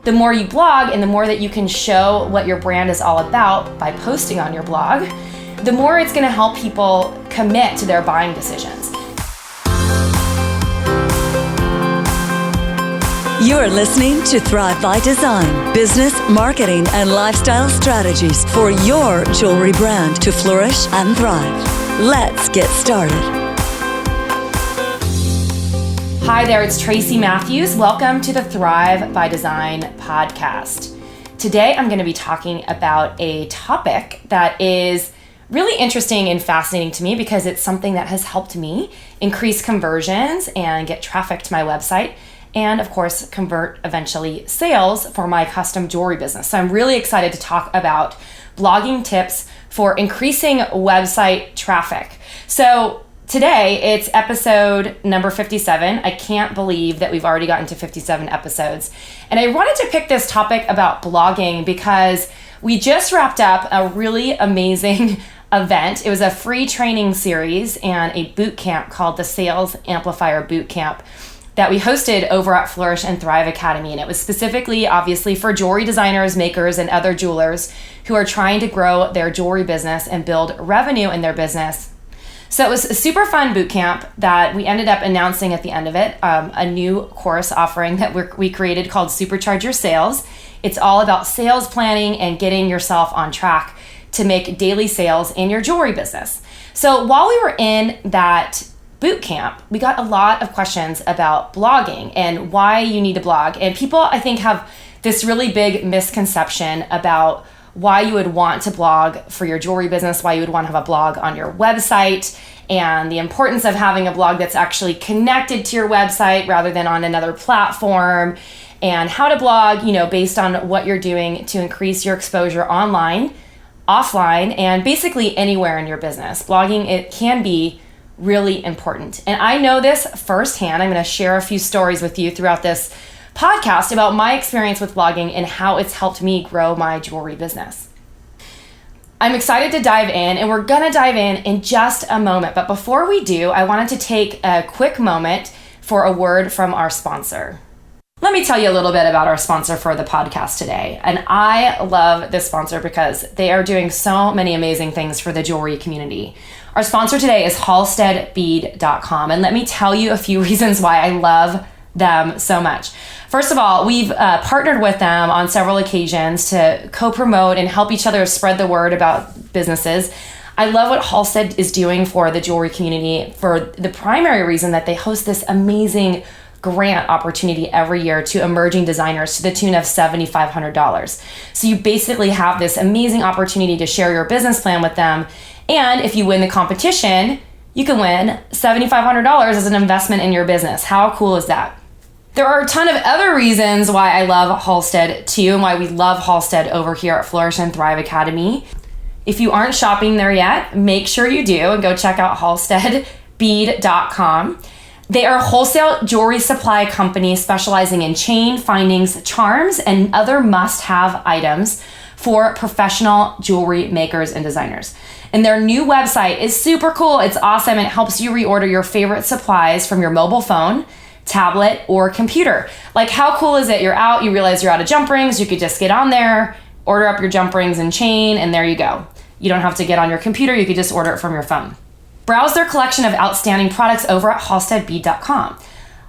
The more you blog and the more that you can show what your brand is all about by posting on your blog, the more it's going to help people commit to their buying decisions. You're listening to Thrive by Design, business, marketing, and lifestyle strategies for your jewelry brand to flourish and thrive. Let's get started. Hi there, it's Tracy Matthews. Welcome to the Thrive by Design podcast. Today, I'm going to be talking about a topic that is really interesting and fascinating to me because it's something that has helped me increase conversions and get traffic to my website, and of course, convert eventually sales for my custom jewelry business. So I'm really excited to talk about blogging tips for increasing website traffic. So today, it's episode number 57. I can't believe that we've already gotten to 57 episodes. And I wanted to pick this topic about blogging because we just wrapped up a really amazing event. It was a free training series and a boot camp called the Sales Amplifier Boot Camp that we hosted over at Flourish and Thrive Academy. And it was specifically, obviously, for jewelry designers, makers, and other jewelers who are trying to grow their jewelry business and build revenue in their business. So it was a super fun boot camp that we ended up announcing at the end of it, a new course offering that we created called Supercharge Your Sales. It's all about sales planning and getting yourself on track to make daily sales in your jewelry business. So while we were in that boot camp, we got a lot of questions about blogging and why you need to blog. And people, I think, have this really big misconception about why you would want to blog for your jewelry business, why you would want to have a blog on your website, and the importance of having a blog that's actually connected to your website rather than on another platform, and how to blog, based on what you're doing to increase your exposure online, offline, and basically anywhere in your business. Blogging, it can be really important. And I know this firsthand. I'm going to share a few stories with you throughout this podcast about my experience with blogging and how it's helped me grow my jewelry business. I'm excited to dive in, and we're going to dive in just a moment. But before we do, I wanted to take a quick moment for a word from our sponsor. Let me tell you a little bit about our sponsor for the podcast today. And I love this sponsor because they are doing so many amazing things for the jewelry community. Our sponsor today is halsteadbead.com. And let me tell you a few reasons why I love them so much. First of all, we've partnered with them on several occasions to co-promote and help each other spread the word about businesses. I love what Halstead is doing for the jewelry community for the primary reason that they host this amazing grant opportunity every year to emerging designers to the tune of $7,500. So you basically have this amazing opportunity to share your business plan with them. And if you win the competition, you can win $7,500 as an investment in your business. How cool is that? There are a ton of other reasons why I love Halstead too, and why we love Halstead over here at Flourish and Thrive Academy. If you aren't shopping there yet, make sure you do and go check out halsteadbead.com. They are a wholesale jewelry supply company specializing in chain, findings, charms, and other must-have items for professional jewelry makers and designers. And their new website is super cool. It's awesome. It helps you reorder your favorite supplies from your mobile phone, tablet, or computer. Like, how cool is it? You're out, you realize you're out of jump rings. You could just get on there, order up your jump rings and chain, and there you go. You don't have to get on your computer. You could just order it from your phone. Browse their collection of outstanding products over at halsteadbead.com.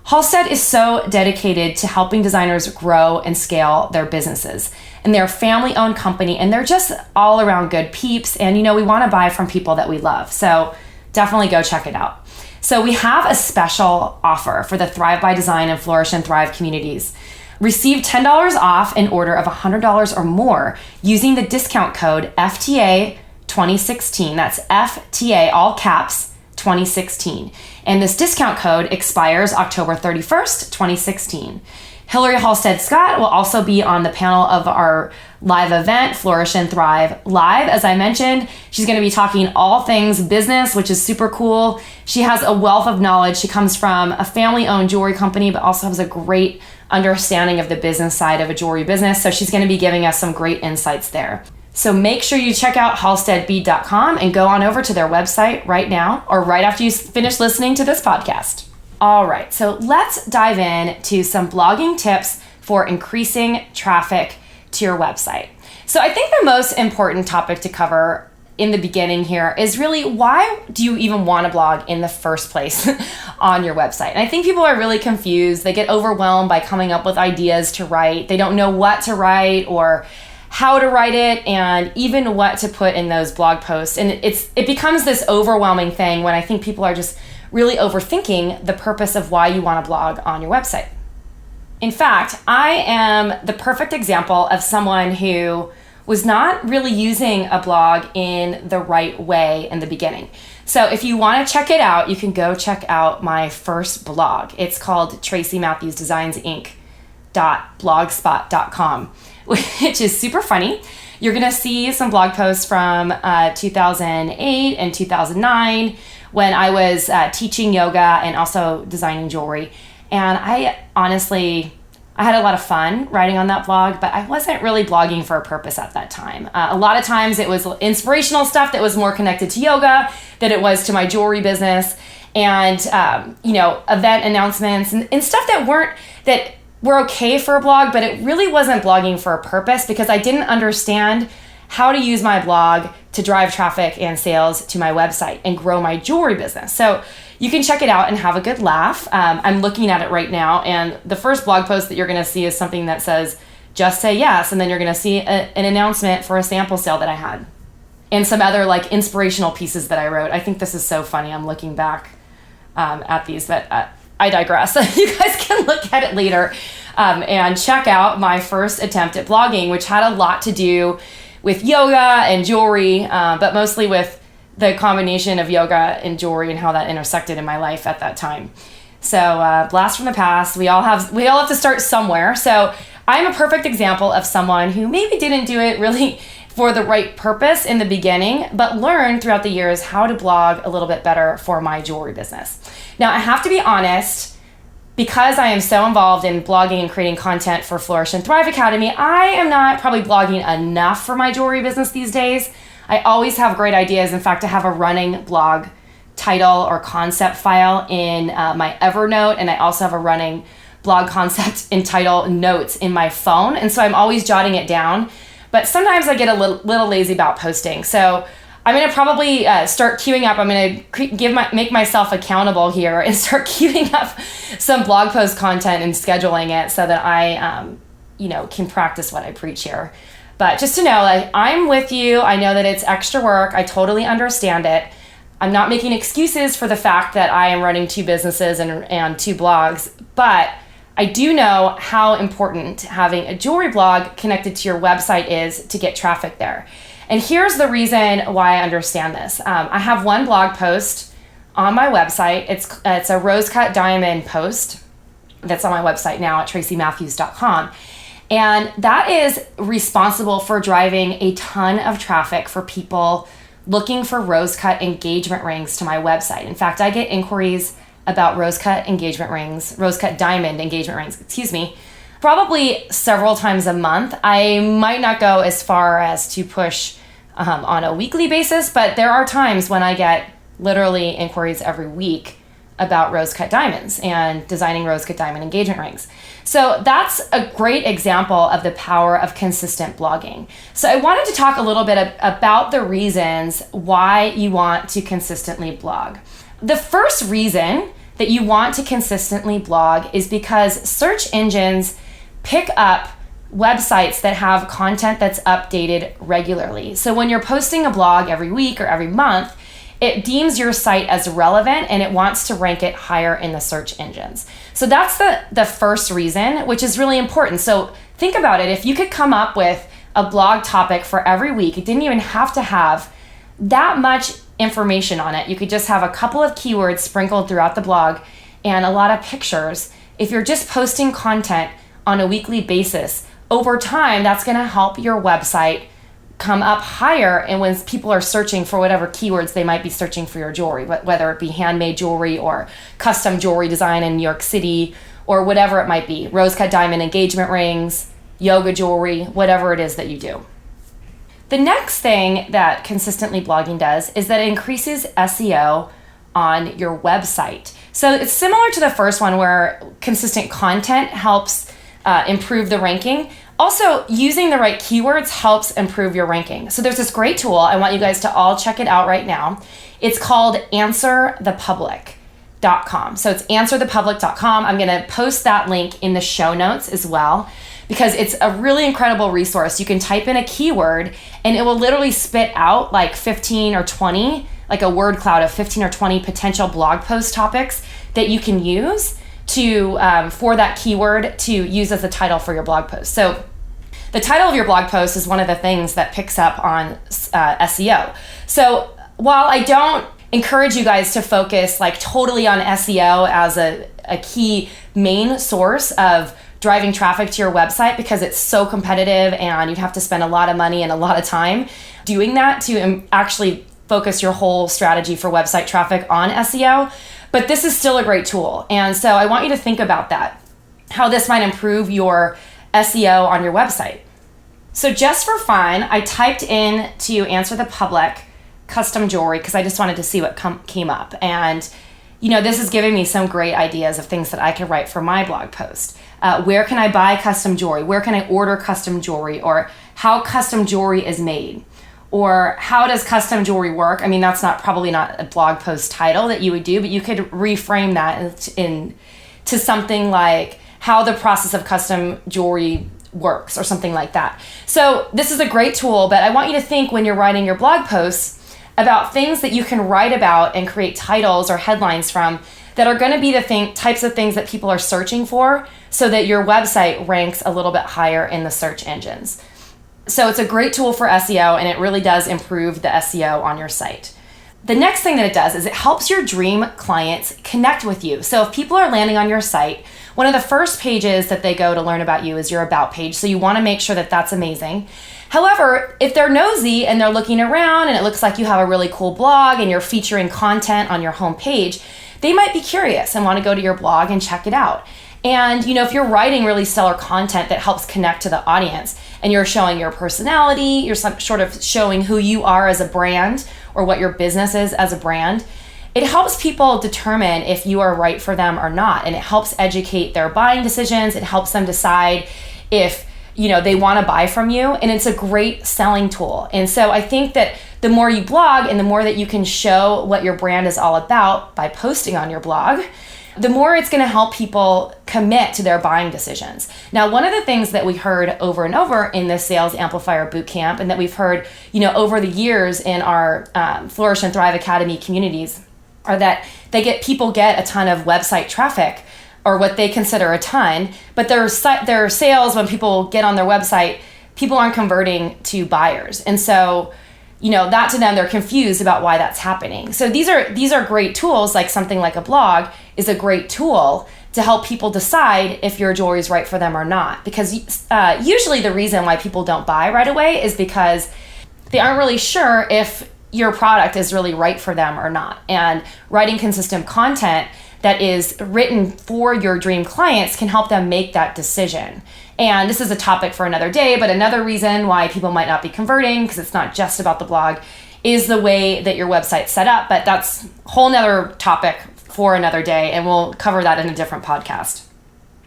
Halstead is so dedicated to helping designers grow and scale their businesses. And they're a family-owned company, and they're just all around good peeps. And we want to buy from people that we love. So definitely go check it out. So we have a special offer for the Thrive by Design and Flourish and Thrive communities. Receive $10 off an order of $100 or more using the discount code FTA2016. That's FTA, all caps, 2016. And this discount code expires October 31st, 2016. Hillary Halstead Scott will also be on the panel of our live event, Flourish and Thrive Live. As I mentioned, she's going to be talking all things business, which is super cool. She has a wealth of knowledge. She comes from a family-owned jewelry company, but also has a great understanding of the business side of a jewelry business. So she's going to be giving us some great insights there. So make sure you check out halsteadbead.com and go on over to their website right now or right after you finish listening to this podcast. All right, so let's dive in to some blogging tips for increasing traffic to your website. So I think the most important topic to cover in the beginning here is really, why do you even want to blog in the first place on your website? And I think people are really confused. They get overwhelmed by coming up with ideas to write. They don't know what to write or how to write it, and even what to put in those blog posts. And it becomes this overwhelming thing when I think people are just really overthinking the purpose of why you want to blog on your website. In fact, I am the perfect example of someone who was not really using a blog in the right way in the beginning. So if you want to check it out, you can go check out my first blog. It's called tracymatthewsdesignsinc.blogspot.com, which is super funny. You're going to see some blog posts from 2008 and 2009 when I was teaching yoga and also designing jewelry. And I had a lot of fun writing on that blog, but I wasn't really blogging for a purpose at that time. A lot of times it was inspirational stuff that was more connected to yoga than it was to my jewelry business, and event announcements and stuff that were okay for a blog, but it really wasn't blogging for a purpose because I didn't understand how to use my blog to drive traffic and sales to my website and grow my jewelry business. So you can check it out and have a good laugh. I'm looking at it right now, and the first blog post that you're going to see is something that says, just say yes, and then you're going to see an announcement for a sample sale that I had and some other inspirational pieces that I wrote. I think this is so funny. I'm looking back at these, but I digress. You guys can look at it later and check out my first attempt at blogging, which had a lot to do with yoga and jewelry, but mostly with the combination of yoga and jewelry and how that intersected in my life at that time. So blast from the past. We all have to start somewhere. So I'm a perfect example of someone who maybe didn't do it really for the right purpose in the beginning, but learned throughout the years how to blog a little bit better for my jewelry business. Now, I have to be honest, because I am so involved in blogging and creating content for Flourish and Thrive Academy, I am not probably blogging enough for my jewelry business these days. I always have great ideas. In fact, I have a running blog title or concept file in my Evernote, and I also have a running blog concept and title notes in my phone, and so I'm always jotting it down. But sometimes I get a little lazy about posting, so I'm going to probably start queuing up. I'm going to make myself accountable here and start queuing up some blog post content and scheduling it so that I can practice what I preach here. But just to know, I'm with you. I know that it's extra work. I totally understand it. I'm not making excuses for the fact that I am running two businesses and two blogs, but I do know how important having a jewelry blog connected to your website is to get traffic there. And here's the reason why I understand this. I have one blog post on my website. It's a rose cut diamond post that's on my website now at tracymatthews.com. And that is responsible for driving a ton of traffic for people looking for rose cut engagement rings to my website. In fact, I get inquiries about rose cut diamond engagement rings, probably several times a month. I might not go as far as to push on a weekly basis, but there are times when I get literally inquiries every week about rose cut diamonds and designing rose cut diamond engagement rings. So that's a great example of the power of consistent blogging. So I wanted to talk a little bit about the reasons why you want to consistently blog. The first reason that you want to consistently blog is because search engines pick up websites that have content that's updated regularly. So when you're posting a blog every week or every month, it deems your site as relevant and it wants to rank it higher in the search engines. So that's the first reason, which is really important. So think about it. If you could come up with a blog topic for every week, it didn't even have to have that much information on it. You could just have a couple of keywords sprinkled throughout the blog and a lot of pictures. If you're just posting content on a weekly basis, over time, that's going to help your website come up higher, and when people are searching for whatever keywords they might be searching for your jewelry, whether it be handmade jewelry or custom jewelry design in New York City or whatever it might be, rose cut diamond engagement rings, yoga jewelry, whatever it is that you do. The next thing that consistently blogging does is that it increases SEO on your website. So it's similar to the first one where consistent content helps improve the ranking. Also, using the right keywords helps improve your ranking. So there's this great tool. I want you guys to all check it out right now. It's called answerthepublic.com. So it's answerthepublic.com. I'm going to post that link in the show notes as well, because it's a really incredible resource. You can type in a keyword and it will literally spit out like 15 or 20, like a word cloud of 15 or 20 potential blog post topics that you can use to for that keyword to use as a title for your blog post. So the title of your blog post is one of the things that picks up on SEO. So while I don't encourage you guys to focus like totally on SEO as a key main source of driving traffic to your website, because it's so competitive and you'd have to spend a lot of money and a lot of time doing that to actually focus your whole strategy for website traffic on SEO. But this is still a great tool. And so I want you to think about that, how this might improve your SEO on your website. So just for fun, I typed in to answer the public custom jewelry because I just wanted to see what came up. And, this is giving me some great ideas of things that I could write for my blog post. Where can I buy custom jewelry? Where can I order custom jewelry? Or how custom jewelry is made? Or how does custom jewelry work? I mean, that's probably not a blog post title that you would do, but you could reframe that into something like how the process of custom jewelry works or something like that. So this is a great tool, but I want you to think when you're writing your blog posts about things that you can write about and create titles or headlines from that are going to be the types of things that people are searching for, so that your website ranks a little bit higher in the search engines. So it's a great tool for SEO, and it really does improve the SEO on your site. The next thing that it does is it helps your dream clients connect with you. So if people are landing on your site, one of the first pages that they go to learn about you is your About page. So you want to make sure that that's amazing. However, if they're nosy and they're looking around and it looks like you have a really cool blog and you're featuring content on your homepage, they might be curious and want to go to your blog and check it out. And, if you're writing really stellar content that helps connect to the audience and you're showing your personality, you're sort of showing who you are as a brand or what your business is as a brand, it helps people determine if you are right for them or not. And it helps educate their buying decisions. It helps them decide if, they want to buy from you. And it's a great selling tool. And so I think that the more you blog and the more that you can show what your brand is all about by posting on your blog, the more it's going to help people commit to their buying decisions. Now, one of the things that we heard over and over in the Sales Amplifier Bootcamp, and that we've heard, over the years in our Flourish and Thrive Academy communities, are that people get a ton of website traffic, or what they consider a ton, but their sales, when people get on their website, people aren't converting to buyers. And so, that to them, they're confused about why that's happening. So these are great tools, like something like a blog is a great tool to help people decide if your jewelry is right for them or not. Because usually the reason why people don't buy right away is because they aren't really sure if your product is really right for them or not. And writing consistent content that is written for your dream clients can help them make that decision. And this is a topic for another day, but another reason why people might not be converting, because it's not just about the blog, is the way that your website's set up. But that's a whole nother topic for another day, and we'll cover that in a different podcast.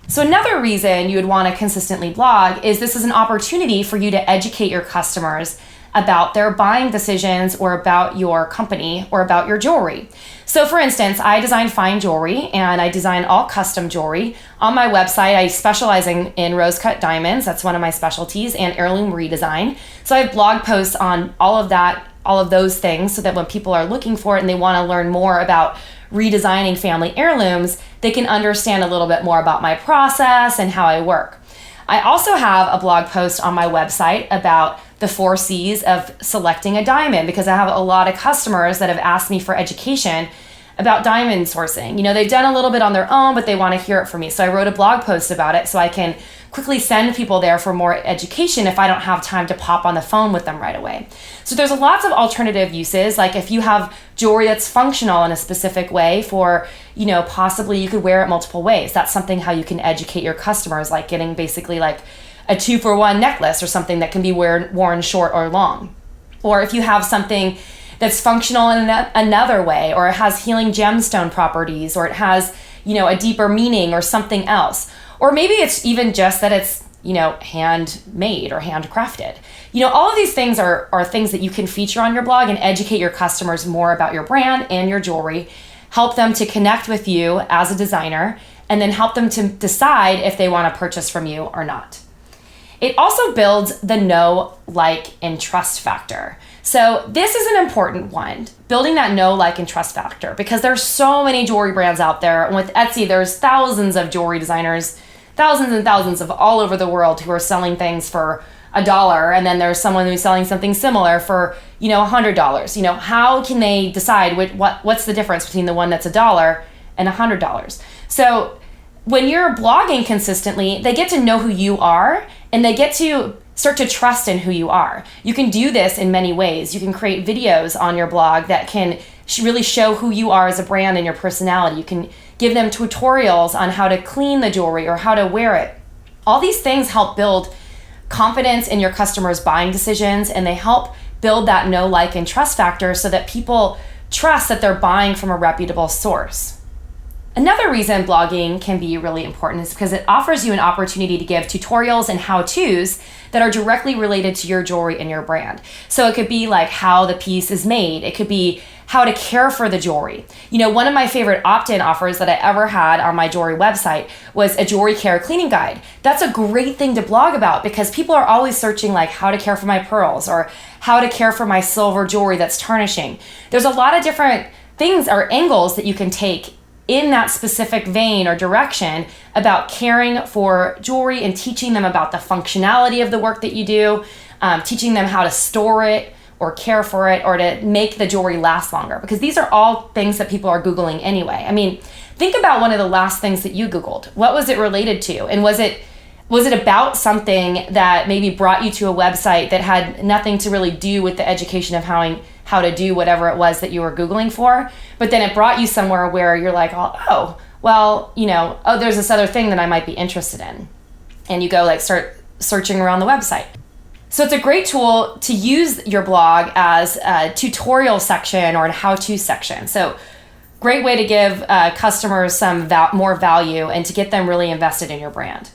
So another reason you would want to consistently blog is this is an opportunity for you to educate your customers about their buying decisions or about your company or about your jewelry. So for instance, I design fine jewelry and I design all custom jewelry. On my website, I specialize in rose cut diamonds. That's one of my specialties, and heirloom redesign. So I have blog posts on all of those things, so that when people are looking for it and they want to learn more about redesigning family heirlooms, they can understand a little bit more about my process and how I work. I also have a blog post on my website about the 4 C's of selecting a diamond, because I have a lot of customers that have asked me for education about diamond sourcing. They've done a little bit on their own, but they want to hear it from me. So I wrote a blog post about it so I can quickly send people there for more education if I don't have time to pop on the phone with them right away. So there's lots of alternative uses. Like if you have jewelry that's functional in a specific way for, possibly you could wear it multiple ways. That's something how you can educate your customers, like getting basically like a 2-for-1 necklace or something that can be worn short or long. Or if you have something that's functional in another way, or it has healing gemstone properties, or it has, a deeper meaning or something else. Or maybe it's even just that it's, handmade or handcrafted. All of these things are things that you can feature on your blog and educate your customers more about your brand and your jewelry, help them to connect with you as a designer, and then help them to decide if they want to purchase from you or not. It also builds the know, like, and trust factor. So this is an important one, building that know, like, and trust factor, because there's so many jewelry brands out there. And with Etsy, there's thousands of jewelry designers, thousands and thousands of all over the world who are selling things for $1, and then there's someone who's selling something similar for, $100. How can they decide what's the difference between the one that's $1 and $100? So when you're blogging consistently, they get to know who you are, and they get to start to trust in who you are. You can do this in many ways. You can create videos on your blog that can really show who you are as a brand and your personality. You can give them tutorials on how to clean the jewelry or how to wear it. All these things help build confidence in your customers' buying decisions, and they help build that know, like, and trust factor so that people trust that they're buying from a reputable source. Another reason blogging can be really important is because it offers you an opportunity to give tutorials and how-tos that are directly related to your jewelry and your brand. So it could be like how the piece is made. It could be how to care for the jewelry. One of my favorite opt-in offers that I ever had on my jewelry website was a jewelry care cleaning guide. That's a great thing to blog about because people are always searching like how to care for my pearls or how to care for my silver jewelry that's tarnishing. There's a lot of different things or angles that you can take in that specific vein or direction about caring for jewelry and teaching them about the functionality of the work that you do, teaching them how to store it or care for it or to make the jewelry last longer, because these are all things that people are Googling anyway. I mean, think about one of the last things that you Googled. What was it related to? And was it about something that maybe brought you to a website that had nothing to really do with the education of how to do whatever it was that you were Googling for, but then it brought you somewhere where you're like, there's this other thing that I might be interested in. And you go start searching around the website. So it's a great tool to use your blog as a tutorial section or a how-to section. So great way to give customers some more value and to get them really invested in your brand.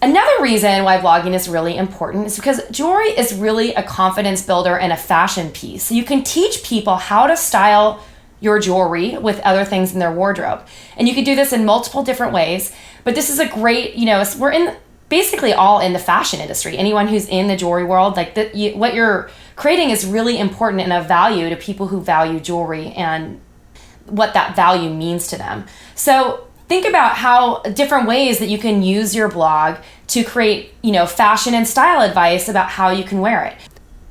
Another reason why blogging is really important is because jewelry is really a confidence builder and a fashion piece. So you can teach people how to style your jewelry with other things in their wardrobe. And you can do this in multiple different ways, but this is a great, we're basically all in the fashion industry. Anyone who's in the jewelry world, what you're creating is really important and of value to people who value jewelry and what that value means to them. So think about how different ways that you can use your blog to create, fashion and style advice about how you can wear it.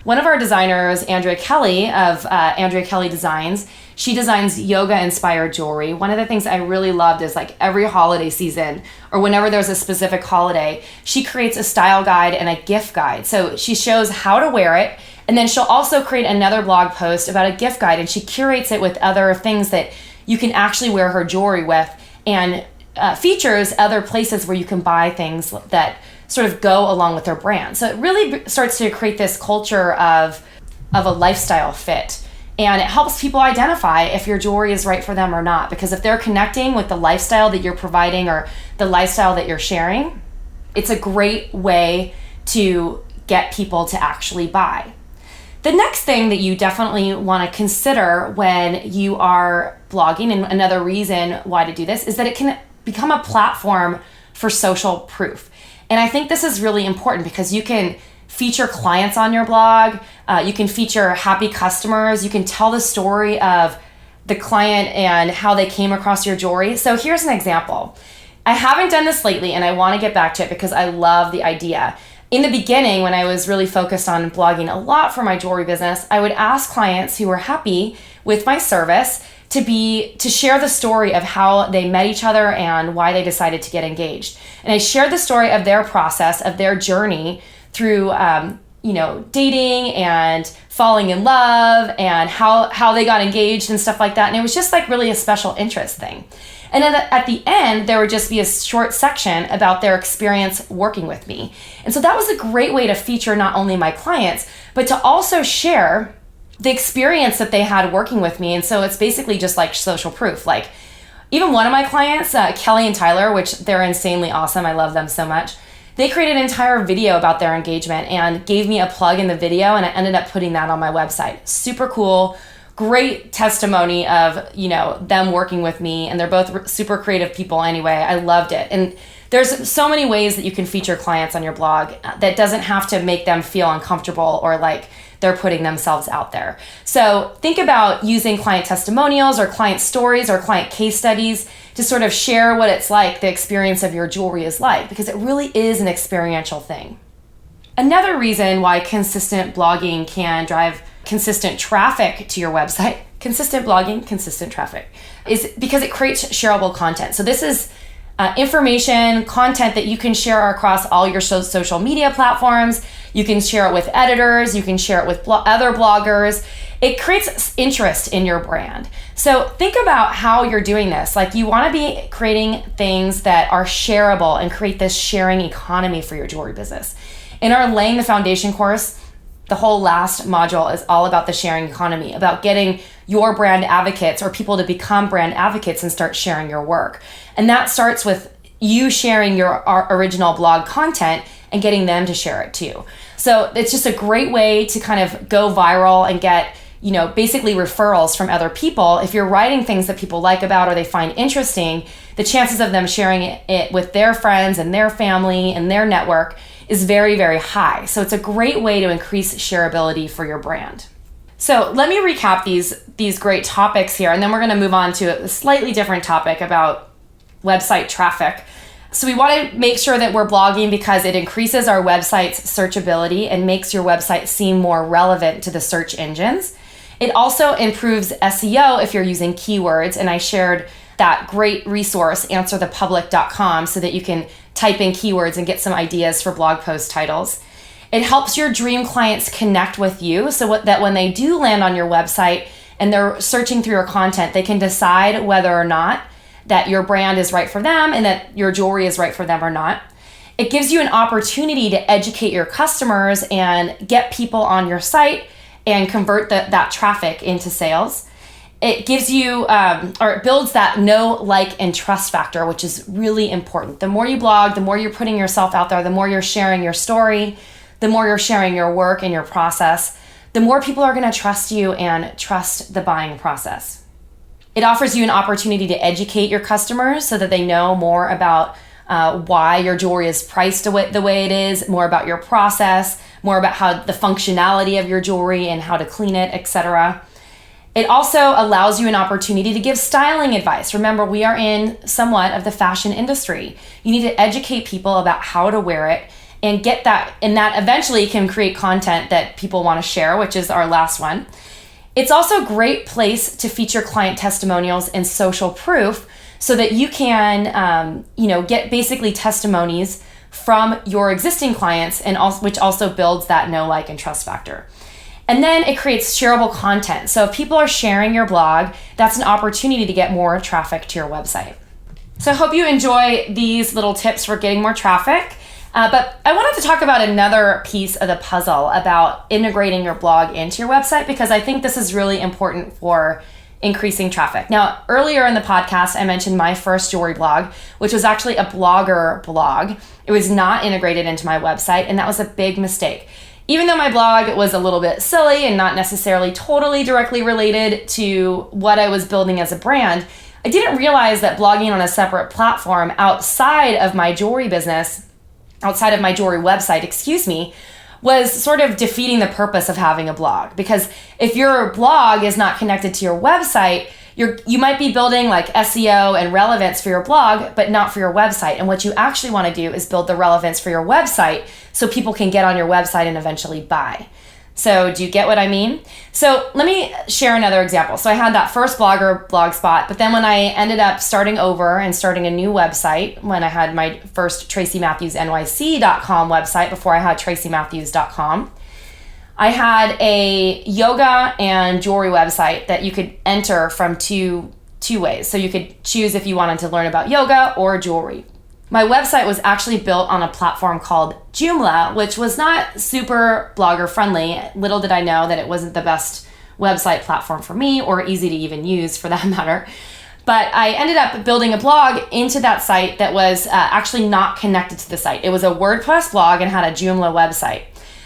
One of our designers, Andrea Kelly of Andrea Kelly Designs, she designs yoga-inspired jewelry. One of the things I really loved is every holiday season or whenever there's a specific holiday, she creates a style guide and a gift guide. So she shows how to wear it, and then she'll also create another blog post about a gift guide, and she curates it with other things that you can actually wear her jewelry with, and features other places where you can buy things that sort of go along with their brand. So it really starts to create this culture of a lifestyle fit. And it helps people identify if your jewelry is right for them or not. Because if they're connecting with the lifestyle that you're providing or the lifestyle that you're sharing, it's a great way to get people to actually buy. The next thing that you definitely want to consider when you are blogging, and another reason why to do this, is that it can become a platform for social proof. And I think this is really important because you can feature clients on your blog, you can feature happy customers, you can tell the story of the client and how they came across your jewelry. So here's an example. I haven't done this lately and I want to get back to it because I love the idea. In the beginning, when I was really focused on blogging a lot for my jewelry business, I would ask clients who were happy with my service to share the story of how they met each other and why they decided to get engaged. And I shared the story of their process, of their journey through dating and falling in love and how they got engaged and stuff like that. And it was just really a special interest thing. And then at the end, there would just be a short section about their experience working with me. And so that was a great way to feature not only my clients, but to also share the experience that they had working with me. And so it's basically just like social proof. Even one of my clients, Kelly and Tyler, which they're insanely awesome. I love them so much. They created an entire video about their engagement and gave me a plug in the video, and I ended up putting that on my website. Super cool. Great testimony of, them working with me, and they're both super creative people anyway. I loved it. And there's so many ways that you can feature clients on your blog that doesn't have to make them feel uncomfortable or like they're putting themselves out there. So think about using client testimonials or client stories or client case studies to sort of share what it's like, the experience of your jewelry is like, because it really is an experiential thing. Another reason why consistent blogging can drive consistent traffic to your website, consistent blogging, consistent traffic, is because it creates shareable content. So this is information, content that you can share across all your social media platforms. You can share it with editors. You can share it with other bloggers. It creates interest in your brand. So think about how you're doing this. Like, you want to be creating things that are shareable and create this sharing economy for your jewelry business. In our Laying the Foundation course, the whole last module is all about the sharing economy, about getting your brand advocates or people to become brand advocates and start sharing your work. And that starts with you sharing your original blog content and getting them to share it too. So it's just a great way to kind of go viral and get, basically referrals from other people. If you're writing things that people like about or they find interesting, the chances of them sharing it with their friends and their family and their network is very, very high. So it's a great way to increase shareability for your brand. So let me recap these great topics here, and then we're gonna move on to a slightly different topic about website traffic. So we wanna make sure that we're blogging because it increases our website's searchability and makes your website seem more relevant to the search engines. It also improves SEO if you're using keywords, and I shared that great resource, answerthepublic.com, so that you can type in keywords and get some ideas for blog post titles. It helps your dream clients connect with you so that when they do land on your website and they're searching through your content, they can decide whether or not that your brand is right for them and that your jewelry is right for them or not. It gives you an opportunity to educate your customers and get people on your site and convert that traffic into sales. It gives you, or it builds that know, like, and trust factor, which is really important. The more you blog, the more you're putting yourself out there, the more you're sharing your story, the more you're sharing your work and your process, the more people are going to trust you and trust the buying process. It offers you an opportunity to educate your customers so that they know more about why your jewelry is priced the way it is, more about your process, more about how the functionality of your jewelry and how to clean it, etc. It also allows you an opportunity to give styling advice. Remember, we are in somewhat of the fashion industry. You need to educate people about how to wear it and get that, and that eventually can create content that people want to share, which is our last one. It's also a great place to feature client testimonials and social proof so that you can, get basically testimonies from your existing clients, and which also builds that know, like, and trust factor. And then it creates shareable content. So if people are sharing your blog, that's an opportunity to get more traffic to your website. So I hope you enjoy these little tips for getting more traffic. But I wanted to talk about another piece of the puzzle about integrating your blog into your website, because I think this is really important for increasing traffic. Now, earlier in the podcast, I mentioned my first jewelry blog, which was actually a blogger blog. It was not integrated into my website, and that was a big mistake. Even though my blog was a little bit silly and not necessarily totally directly related to what I was building as a brand, I didn't realize that blogging on a separate platform outside of my jewelry business, outside of my jewelry website, was sort of defeating the purpose of having a blog. Because if your blog is not connected to your website, you might be building like SEO and relevance for your blog, but not for your website. And what you actually want to do is build the relevance for your website so people can get on your website and eventually buy. So do you get what I mean? So let me share another example. So I had that first blog spot, but then when I ended up starting over and starting a new website, when I had my first TracyMatthewsNYC.com website before I had TracyMatthews.com, I had a yoga and jewelry website that you could enter from two ways. So you could choose if you wanted to learn about yoga or jewelry. My website was actually built on a platform called Joomla, which was not super blogger friendly. Little did I know that it wasn't the best website platform for me, or easy to even use for that matter. But I ended up building a blog into that site that was actually not connected to the site. It was a WordPress blog and had a Joomla website.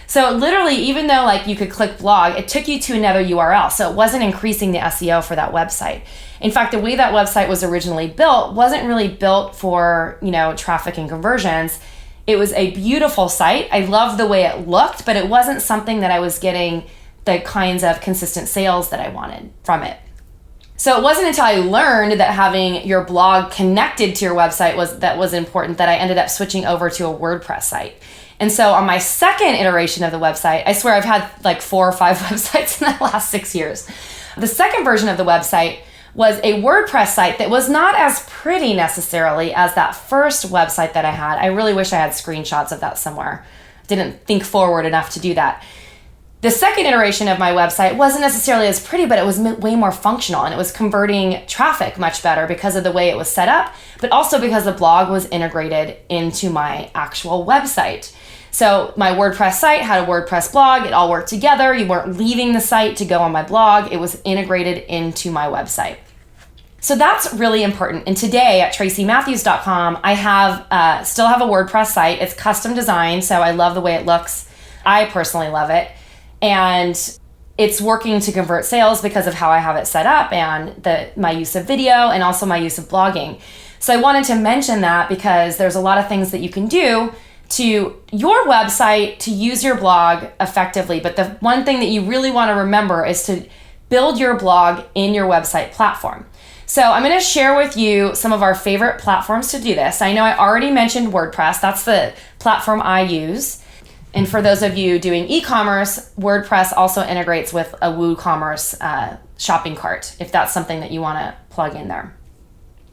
So literally, even though like you could click blog, it took you to another URL. So it wasn't increasing the SEO for that website. In fact, the way that website was originally built wasn't really built for, traffic and conversions. It was a beautiful site. I loved the way it looked, but it wasn't something that I was getting the kinds of consistent sales that I wanted from it. So it wasn't until I learned that having your blog connected to your website was important that I ended up switching over to a WordPress site. And so on my second iteration of the website, I swear I've had like 4 or 5 websites in the last 6 years. The second version of the website was a WordPress site that was not as pretty necessarily as that first website that I had. I really wish I had screenshots of that somewhere. Didn't think forward enough to do that. The second iteration of my website wasn't necessarily as pretty, but it was way more functional, and it was converting traffic much better because of the way it was set up, but also because the blog was integrated into my actual website. So my WordPress site had a WordPress blog. It all worked together. You weren't leaving the site to go on my blog. It was integrated into my website. So that's really important. And today at tracymatthews.com, I still have a WordPress site. It's custom designed, so I love the way it looks. I personally love it. And it's working to convert sales because of how I have it set up and my use of video and also my use of blogging. So I wanted to mention that because there's a lot of things that you can do to your website to use your blog effectively. But the one thing that you really want to remember is to build your blog in your website platform. So I'm going to share with you some of our favorite platforms to do this. I know I already mentioned WordPress. That's the platform I use. And for those of you doing e-commerce, WordPress also integrates with a WooCommerce shopping cart, if that's something that you want to plug in there.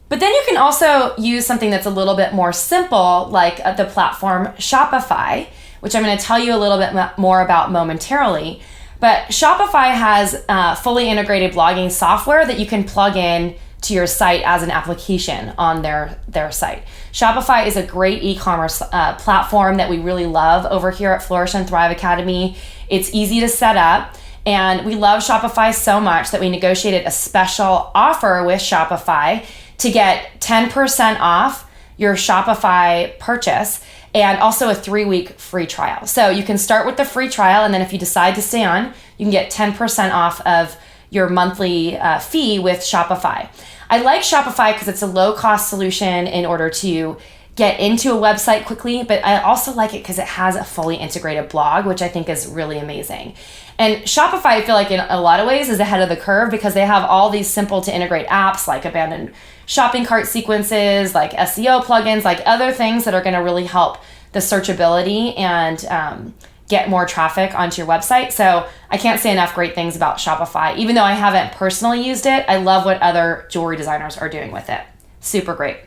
But then you can also use something that's a little bit more simple, like the platform Shopify, which I'm going to tell you a little bit more about momentarily. But Shopify has fully integrated blogging software that you can plug in to your site as an application on their site. Shopify is a great e-commerce platform that we really love over here at Flourish and Thrive Academy. It's easy to set up, and we love Shopify so much that we negotiated a special offer with Shopify to get 10% off your Shopify purchase and also a 3-week free trial. So you can start with the free trial, and then if you decide to stay on, you can get 10% off of your monthly fee with Shopify. I like Shopify because it's a low-cost solution in order to get into a website quickly, but I also like it because it has a fully integrated blog, which I think is really amazing. And Shopify, I feel like in a lot of ways is ahead of the curve because they have all these simple to integrate apps like abandoned shopping cart sequences, like SEO plugins, like other things that are going to really help the searchability and get more traffic onto your website. So I can't say enough great things about Shopify. Even though I haven't personally used it, I love what other jewelry designers are doing with it. Super great.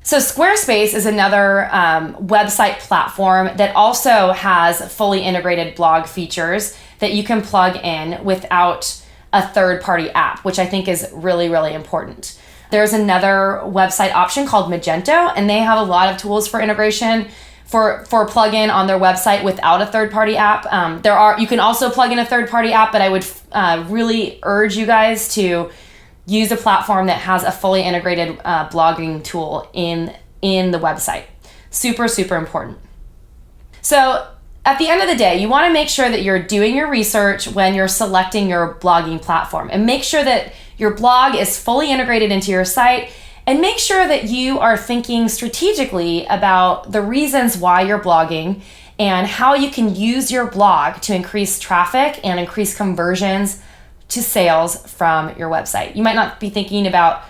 So Squarespace is another website platform that also has fully integrated blog features that you can plug in without a third-party app, which I think is really, really important. There's another website option called Magento, and they have a lot of tools for integration for plug-in on their website without a third-party app. You can also plug in a third-party app, but I would really urge you guys to use a platform that has a fully integrated blogging tool in the website. Super, super important. So at the end of the day, you want to make sure that you're doing your research when you're selecting your blogging platform, and make sure that your blog is fully integrated into your site, and make sure that you are thinking strategically about the reasons why you're blogging and how you can use your blog to increase traffic and increase conversions to sales from your website. You might not be thinking about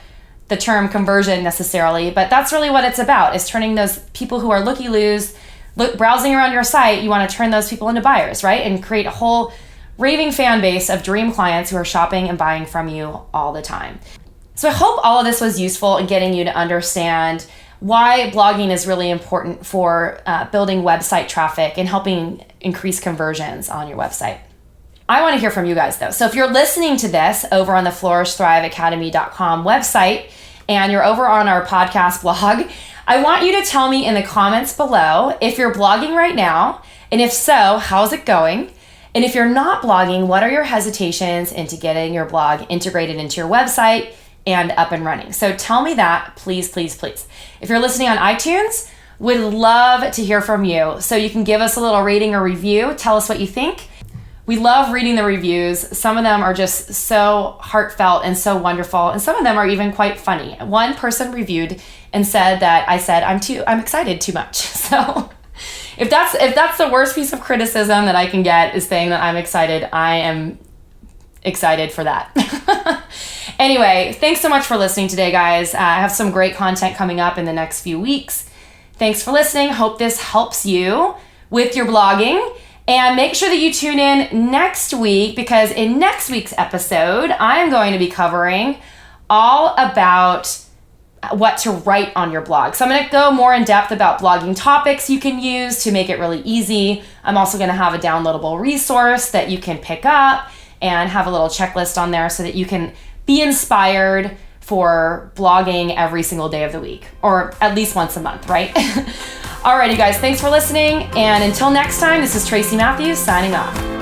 the term conversion necessarily, but that's really what it's about, is turning those people who are looky-loos, browsing around your site. You want to turn those people into buyers, right? And create a whole raving fan base of dream clients who are shopping and buying from you all the time. So I hope all of this was useful in getting you to understand why blogging is really important for building website traffic and helping increase conversions on your website. I want to hear from you guys though. So if you're listening to this over on the flourishthriveacademy.com website and you're over on our podcast blog, I want you to tell me in the comments below if you're blogging right now, and if so, how's it going? And if you're not blogging, what are your hesitations into getting your blog integrated into your website and up and running. So tell me that, please, please, please. If you're listening on iTunes, would love to hear from you. So you can give us a little rating or review. Tell us what you think. We love reading the reviews. Some of them are just so heartfelt and so wonderful. And some of them are even quite funny. One person reviewed and said that I said, I'm excited too much. So if that's the worst piece of criticism that I can get, is saying that I'm excited, I am excited for that. Anyway, thanks so much for listening today, guys. I have some great content coming up in the next few weeks. Thanks for listening. Hope this helps you with your blogging. And make sure that you tune in next week, because in next week's episode, I am going to be covering all about what to write on your blog. So I'm going to go more in depth about blogging topics you can use to make it really easy. I'm also going to have a downloadable resource that you can pick up and have a little checklist on there so that you can be inspired for blogging every single day of the week, or at least once a month, right? Alrighty, guys, thanks for listening. And until next time, this is Tracy Matthews signing off.